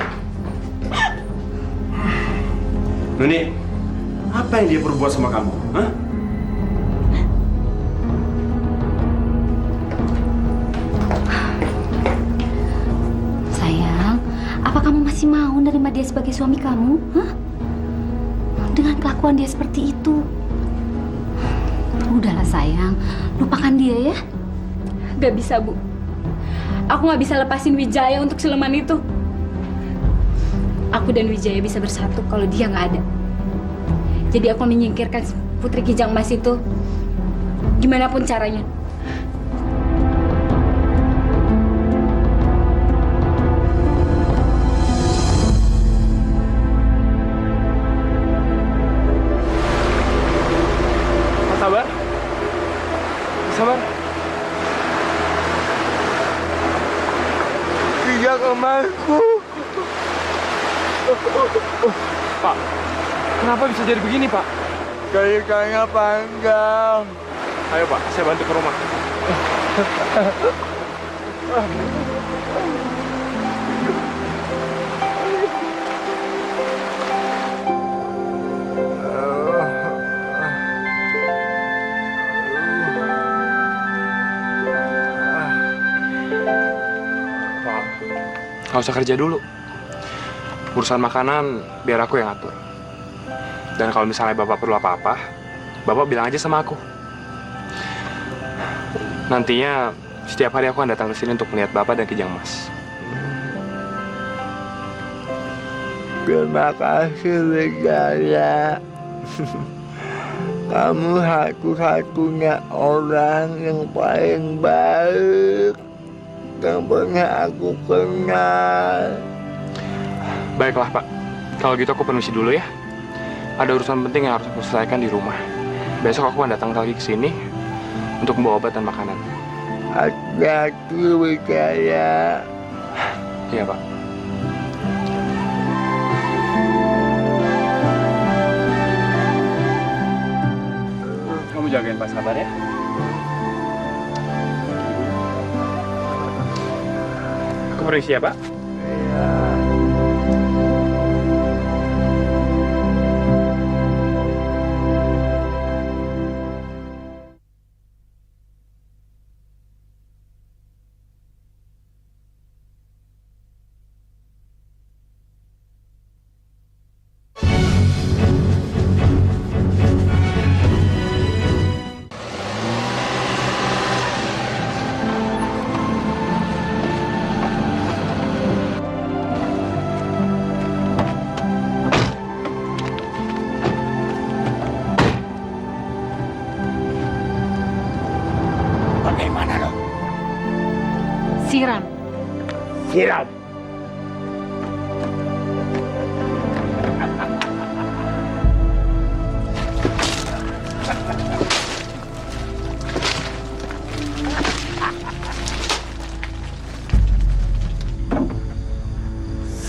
Nuni, apa yang dia perbuat sama kamu? Hah? Sayang, apa kamu masih mau menerima dia sebagai suami kamu? Hah? Dengan kelakuan dia seperti itu, Lupakan dia ya. Gak bisa, Bu. Aku gak bisa lepasin Wijaya untuk siluman itu. Aku dan Wijaya bisa bersatu kalau dia gak ada. Jadi aku menyingkirkan Putri Kijang Mas itu gimana pun caranya. Sabar. Sabar. Kijang emasku. Pak, kenapa bisa jadi begini, Pak? Ceritanya panjang. Ayo, Pak, saya bantu ke rumah. Pak, nggak usah kerja dulu. Urusan makanan biar aku yang atur. Dan kalau misalnya Bapak perlu apa-apa, Bapak bilang aja sama aku. Nantinya setiap hari aku akan datang ke sini untuk melihat Bapak dan Kijang Mas. Terima kasih Wijaya. Kamu satu-satunya orang yang paling baik yang pernah aku kenal. Baiklah, Pak. Kalau gitu aku permisi dulu ya. Ada urusan penting yang harus aku selesaikan di rumah. Besok aku akan datang lagi ke sini untuk membawa obat dan makanan. Hati-hati Wijaya. Iya, Pak. Kamu jagain Pak Sabar ya. Aku permisi ya, Pak. Iya. Bagaimana lo? Siram. Siram.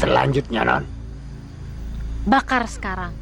Selanjutnya, Non. Bakar sekarang.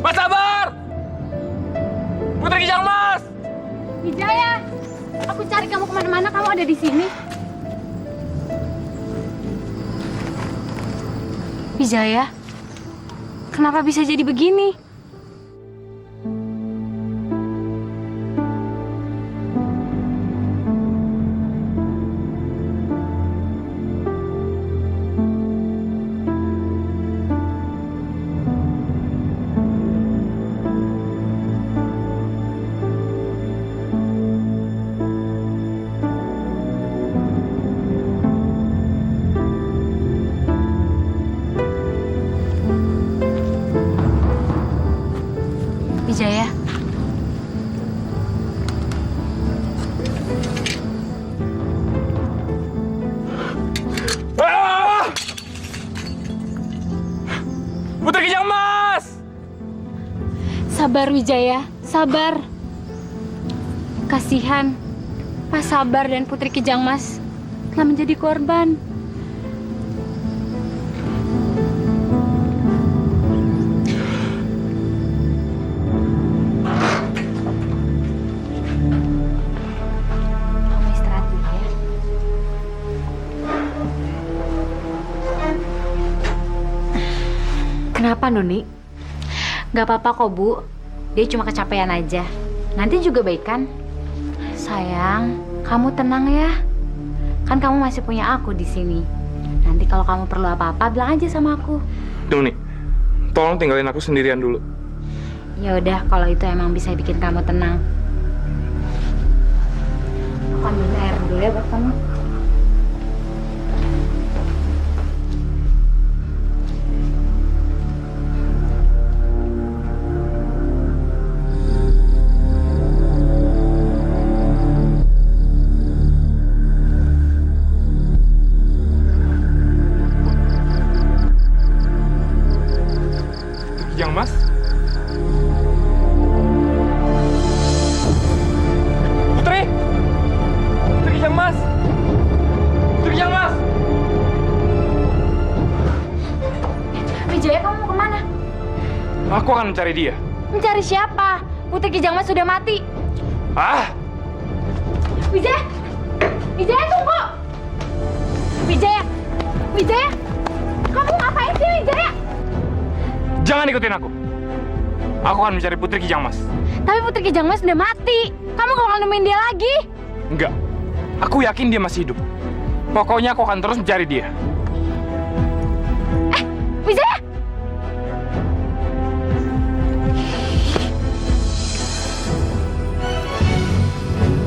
Mas Sabar! Putri Kijang Mas! Wijaya, aku cari kamu kemana-mana, kamu ada di sini. Wijaya, kenapa bisa jadi begini? Sabar Wijaya, sabar. Kasihan Pak Sabar dan Putri Kijang Mas telah menjadi korban. Kamu istirahat dulu ya. Kenapa, Nuni? Gak apa-apa kok, Bu. Dia cuma kecapean aja. Nanti juga baikan. Sayang, kamu tenang ya. Kan kamu masih punya aku di sini. Nanti kalau kamu perlu apa-apa, bilang aja sama aku. Nuni, tolong tinggalin aku sendirian dulu. Ya udah, kalau itu emang bisa bikin kamu tenang. Aku ambil air dulu ya buat kamu. Kijang Mas? Putri! Putri Kijang Mas! Putri Kijang Mas! Wijaya, kamu mau kemana? Aku akan mencari dia. Mencari siapa? Putri Kijang Mas sudah mati. Ah! Wijaya! Wijaya, tunggu! Wijaya! Wijaya! Kamu ngapain sih, Wijaya? Jangan ikutin aku. Aku akan mencari Putri Kijang Mas. Tapi Putri Kijang Mas udah mati. Kamu gak bakal nemuin dia lagi. Enggak. Aku yakin dia masih hidup. Pokoknya aku akan terus mencari dia. Wijaya!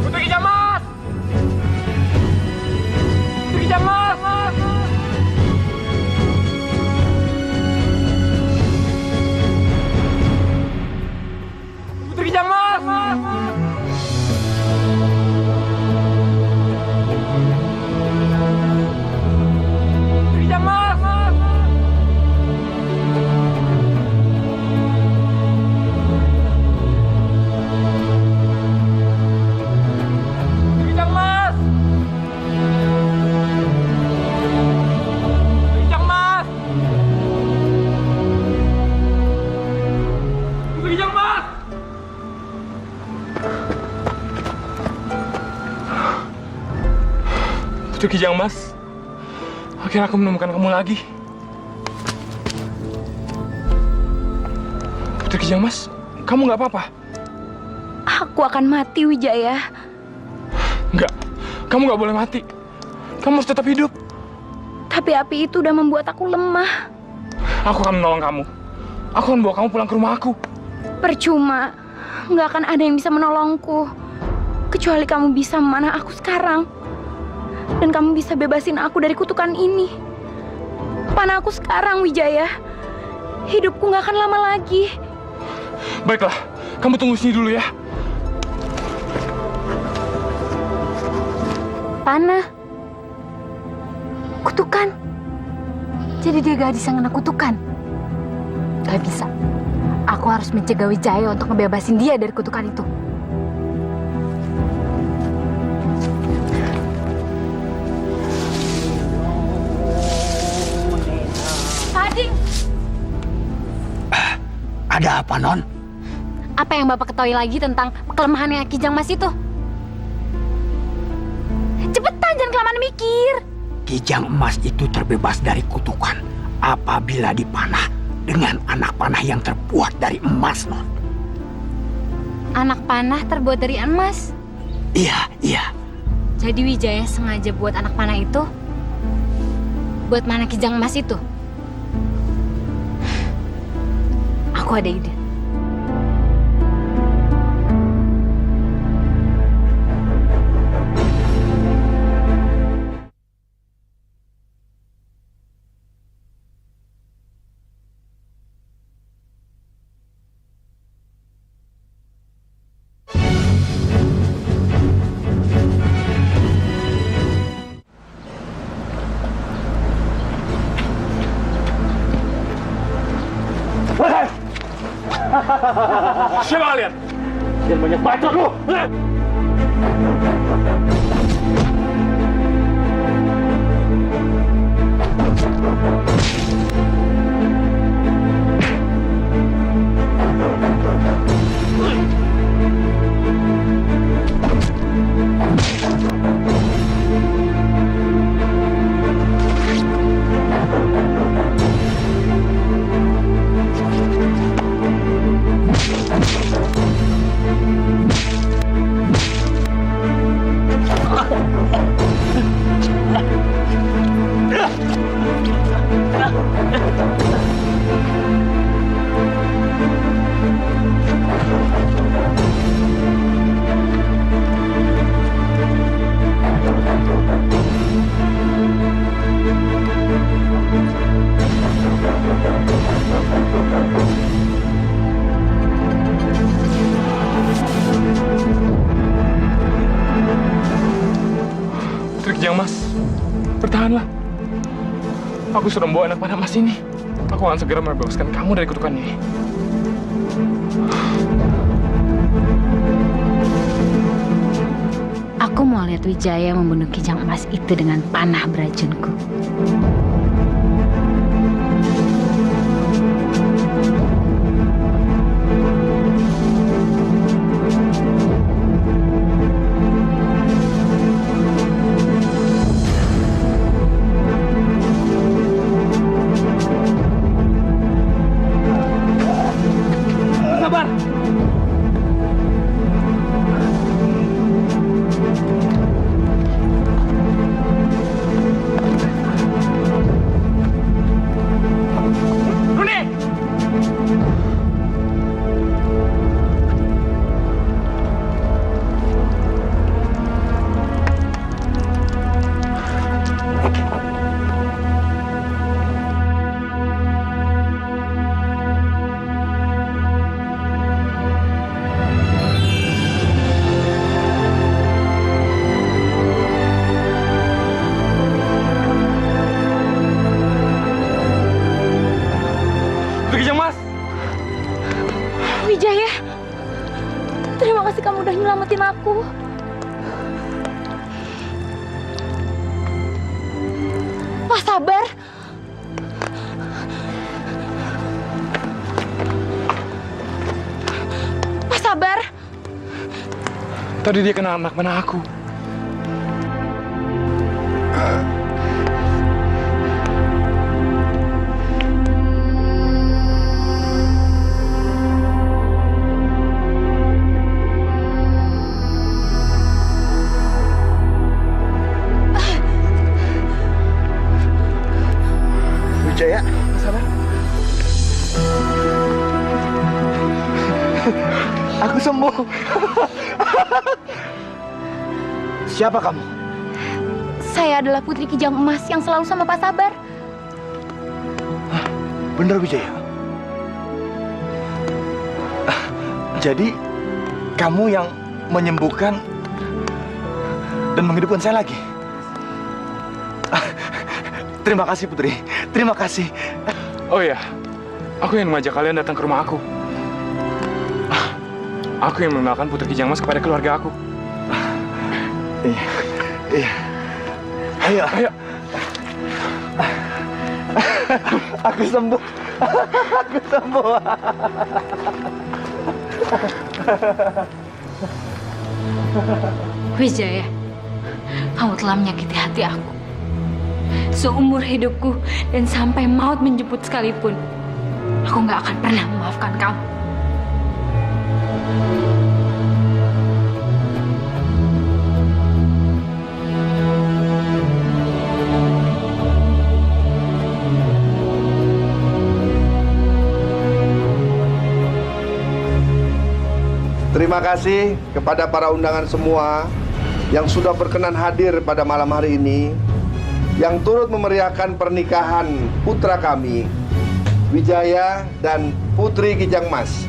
Putri Kijang Mas! Putri Kijang Mas! Putri Kijang Mas! Putri Kijang Mas! Putri Kijang Mas! Putri Kijang Mas! Putri Kijang Mas! Putri Kijang Mas, akhirnya aku menemukan kamu lagi. Putri Kijang Mas, kamu nggak apa-apa? Aku akan mati, Wijaya. Nggak, kamu nggak boleh mati. Kamu harus tetap hidup. Tapi api itu udah membuat aku lemah. Aku akan menolong kamu. Aku akan bawa kamu pulang ke rumah aku. Percuma, nggak akan ada yang bisa menolongku. Kecuali kamu bisa memanah aku sekarang. Dan kamu bisa bebasin aku dari kutukan ini. Panah aku sekarang, Wijaya. Hidupku nggak akan lama lagi. Baiklah, kamu tunggu sini dulu ya. Panah. Kutukan. Jadi dia gadis yang kena kutukan. Gak bisa. Aku harus mencegah Wijaya untuk ngebebasin dia dari kutukan itu. Pading, Ada apa, Non? apa yang Bapak ketahui lagi tentang kelemahannya Kijang Mas itu? Cepetan, jangan kelamaan mikir. Kijang Emas itu terbebas dari kutukan apabila dipanah dengan anak panah yang terbuat dari emas, Non. Anak panah terbuat dari emas. Iya, iya. Jadi Wijaya sengaja buat anak panah itu buat mana Kijang Mas itu. Aku ada ide. Siapa kalian? Jangan banyak bacot lu. Putri Kijang Mas, bertahanlah. Aku sudah membawa anak panah Mas ini. Aku akan segera membebaskan kamu dari kutukan ini. Aku mau lihat Wijaya membunuh Kijang Emas itu dengan panah beracunku. Wijaya, terima kasih kamu udah nyelamatin aku. Pak Sabar. Pak Sabar. Tadi dia kena anak panah aku. Wijaya, sabar. Aku sembuh. Siapa kamu? Saya adalah Putri Kijang Emas yang selalu sama Pak Sabar. Bener Wijaya. Jadi kamu yang menyembuhkan dan menghidupkan saya lagi. Terima kasih Putri, terima kasih. Oh iya, aku yang mengajak kalian datang ke rumah aku. Aku yang mengenalkan Putri Kijang Mas kepada keluarga aku. Iya, iya. Ayo, ayo. Aku sembuh. Aku sembuh. Wijaya, kamu telah menyakiti hati aku. Seumur hidupku dan sampai maut menjemput sekalipun, aku nggak akan pernah memaafkan kamu. Terima kasih kepada para undangan semua yang sudah berkenan hadir pada malam hari ini, yang turut memeriahkan pernikahan putra kami, Wijaya dan Putri Kijang Mas.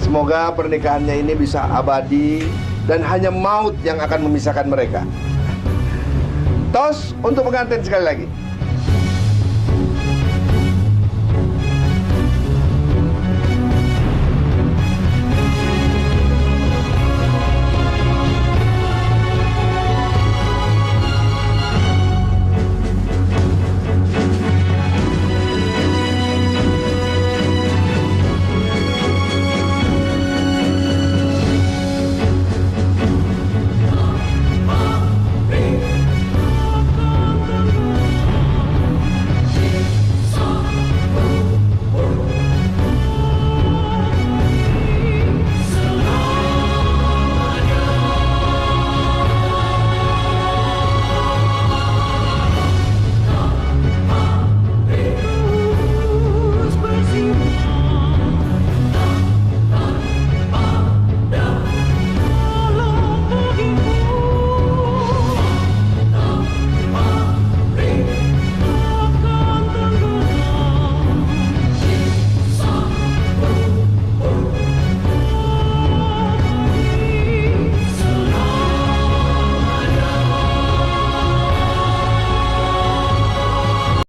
Semoga pernikahannya ini bisa abadi dan hanya maut yang akan memisahkan mereka. Tos untuk pengantin sekali lagi.